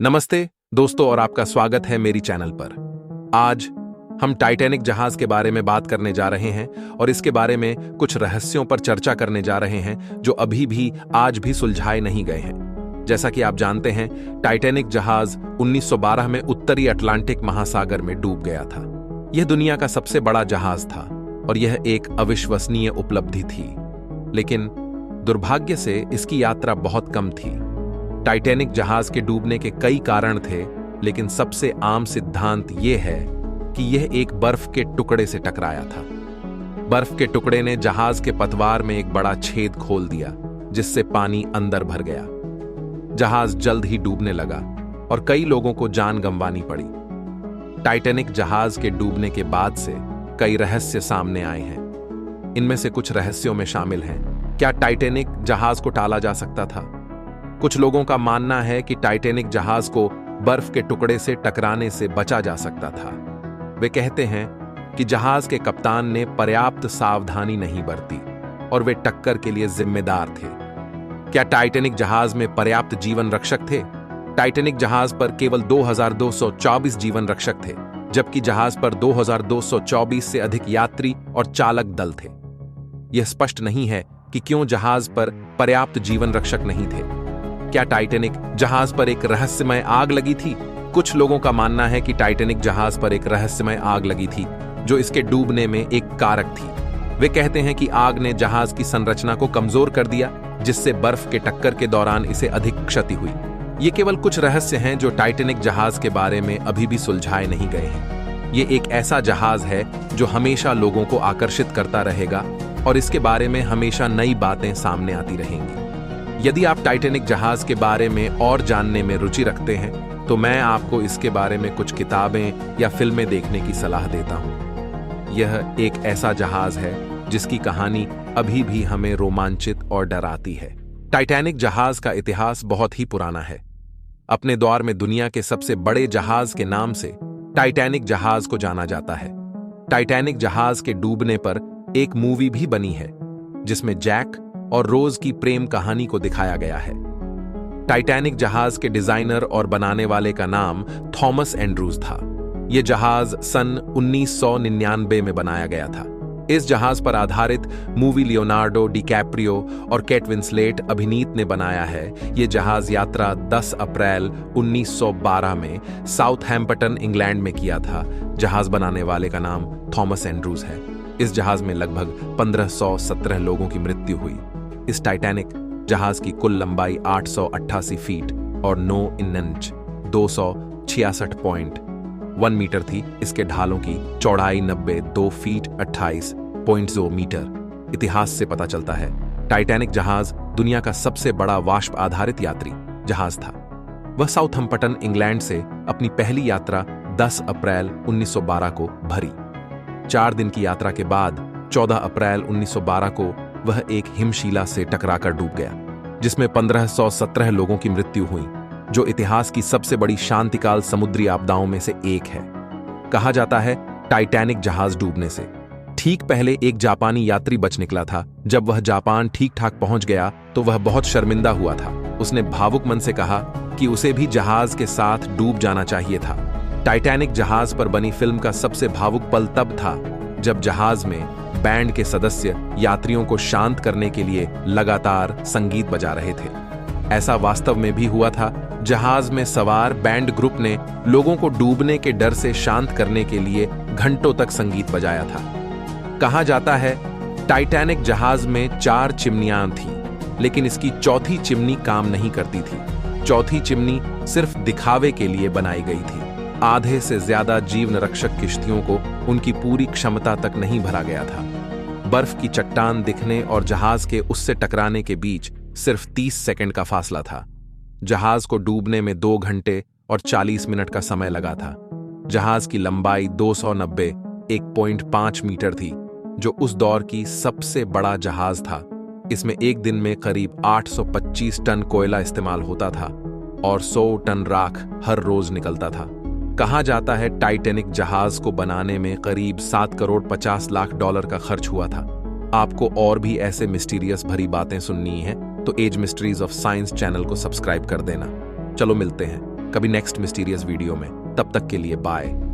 नमस्ते दोस्तों और आपका स्वागत है मेरी चैनल पर। आज हम टाइटैनिक जहाज के बारे में बात करने जा रहे हैं और इसके बारे में कुछ रहस्यों पर चर्चा करने जा रहे हैं जो अभी भी आज भी सुलझाए नहीं गए हैं। जैसा कि आप जानते हैं, टाइटैनिक जहाज 1912 में उत्तरी अटलांटिक महासागर में डूब गया था। यह दुनिया का सबसे बड़ा जहाज था और यह एक अविश्वसनीय उपलब्धि थी, लेकिन दुर्भाग्य से इसकी यात्रा बहुत कम थी। टाइटैनिक जहाज के डूबने के कई कारण थे, लेकिन सबसे आम सिद्धांत यह है कि यह एक बर्फ के टुकड़े से टकराया था। बर्फ के टुकड़े ने जहाज के पतवार में एक बड़ा छेद खोल दिया, जिससे पानी अंदर भर गया। जहाज जल्द ही डूबने लगा और कई लोगों को जान गंवानी पड़ी। टाइटैनिक जहाज के डूबने के बाद से कई रहस्य सामने आए हैं। इनमें से कुछ रहस्यों में शामिल हैं: क्या टाइटैनिक जहाज को टाला जा सकता था? कुछ लोगों का मानना है कि टाइटैनिक जहाज को बर्फ के टुकड़े से टकराने से बचा जा सकता था। वे कहते हैं कि जहाज के कप्तान ने पर्याप्त सावधानी नहीं बरती और वे टक्कर के लिए जिम्मेदार थे। क्या टाइटैनिक जहाज में पर्याप्त जीवन रक्षक थे? टाइटैनिक जहाज पर केवल 2224 जीवन रक्षक थे, जबकि जहाज पर 2224 से अधिक यात्री और चालक दल थे। यह स्पष्ट नहीं है कि क्यों जहाज पर पर्याप्त जीवन रक्षक नहीं थे। क्या टाइटैनिक जहाज पर एक रहस्यमय आग लगी थी? कुछ लोगों का मानना है कि टाइटैनिक जहाज पर एक रहस्यमय आग लगी थी, जो इसके डूबने में एक कारक थी। वे कहते हैं कि आग ने जहाज की संरचना को कमजोर कर दिया, जिससे बर्फ के टक्कर के दौरान इसे अधिक क्षति हुई। ये केवल कुछ रहस्य हैं जो टाइटैनिक जहाज के बारे में अभी भी सुलझाए नहीं गए हैं। ये एक ऐसा जहाज है जो हमेशा लोगों को आकर्षित करता रहेगा और इसके बारे में हमेशा नई बातें सामने आती रहेंगी। यदि आप टाइटैनिक जहाज के बारे में और जानने में रुचि रखते हैं, तो मैं आपको इसके बारे में कुछ किताबें या फिल्में देखने की सलाह देता हूं। यह एक ऐसा जहाज है जिसकी कहानी अभी भी हमें रोमांचित और डराती है। टाइटैनिक जहाज का इतिहास बहुत ही पुराना है। अपने दौर में दुनिया के सबसे बड़े जहाज के नाम से टाइटैनिक जहाज को जाना जाता है। टाइटैनिक जहाज के डूबने पर एक मूवी भी बनी है, जिसमें जैक और रोज की प्रेम कहानी को दिखाया गया है। टाइटैनिक जहाज के डिजाइनर और बनाने वाले का नाम थॉमस एंड्रूज था। यह जहाज सन 1999 में बनाया गया था। इस जहाज पर आधारित मूवी लियोनार्डो डिकैप्रियो और केट विंसलेट अभिनीत ने बनाया है। यह जहाज यात्रा 10 अप्रैल 1912 में साउथहैम्पटन इंग्लैंड में किया था। जहाज बनाने वाले का नाम थॉमस एंड्रूज है। इस जहाज में लगभग 1517 लोगों की मृत्यु हुई। इस टाइटैनिक जहाज की कुल लंबाई 888 फीट और 9 इंच 266.1 मीटर थी। इसके ढालों की चौड़ाई 92 फीट 28.0 मीटर। इतिहास से पता चलता है टाइटैनिक जहाज दुनिया का सबसे बड़ा वाष्प आधारित यात्री जहाज था। वह साउथहैम्पटन इंग्लैंड से अपनी पहली यात्रा 10 अप्रैल 1912 को भरी। 4 दिन की यात्रा के बाद 14 अप्रैल 1912 को वह एक हिमशिला से टकराकर डूब गया, जिसमें 1517 लोगों की मृत्यु हुई, जो इतिहास की सबसे बड़ी शांतिकाल समुद्री आपदाओं में से एक है। कहा जाता है टाइटैनिक जहाज डूबने से ठीक पहले एक जापानी यात्री बच निकला था। जब वह जापान ठीक ठाक पहुंच गया तो वह बहुत शर्मिंदा हुआ था। उसने भावुक मन से कहा कि उसे भी जहाज के साथ डूब जाना चाहिए था। टाइटैनिक जहाज पर बनी फिल्म का सबसे भावुक पल तब था जब जहाज में बैंड के सदस्य यात्रियों को शांत करने के लिए लगातार संगीत बजा रहे थे। ऐसा वास्तव में भी हुआ था। जहाज में सवार बैंड ग्रुप ने लोगों को डूबने के डर से शांत करने के लिए घंटों तक संगीत बजाया था। कहा जाता है टाइटैनिक जहाज में 4 चिमनियां थीं, लेकिन इसकी चौथी चिमनी काम नहीं करती थी। चौथी चिमनी सिर्फ दिखावे के लिए बनाई गई थी। आधे से ज्यादा जीवन रक्षक किश्तियों को उनकी पूरी क्षमता तक नहीं भरा गया था। बर्फ की चट्टान दिखने और जहाज के उससे टकराने के बीच सिर्फ 30 सेकंड का फासला था। जहाज को डूबने में 2 घंटे और 40 मिनट का समय लगा था। जहाज की लंबाई 290.5 मीटर थी, जो उस दौर की सबसे बड़ा जहाज था। इसमें एक दिन में करीब 825 टन कोयला इस्तेमाल होता था और 100 टन राख हर रोज निकलता था। कहा जाता है टाइटैनिक जहाज को बनाने में करीब 7 करोड़ 50 लाख डॉलर का खर्च हुआ था। आपको और भी ऐसे मिस्टीरियस भरी बातें सुननी है तो Edge Mysteries of Science channel को सब्सक्राइब कर देना। चलो मिलते हैं कभी नेक्स्ट मिस्टीरियस वीडियो में। तब तक के लिए बाय।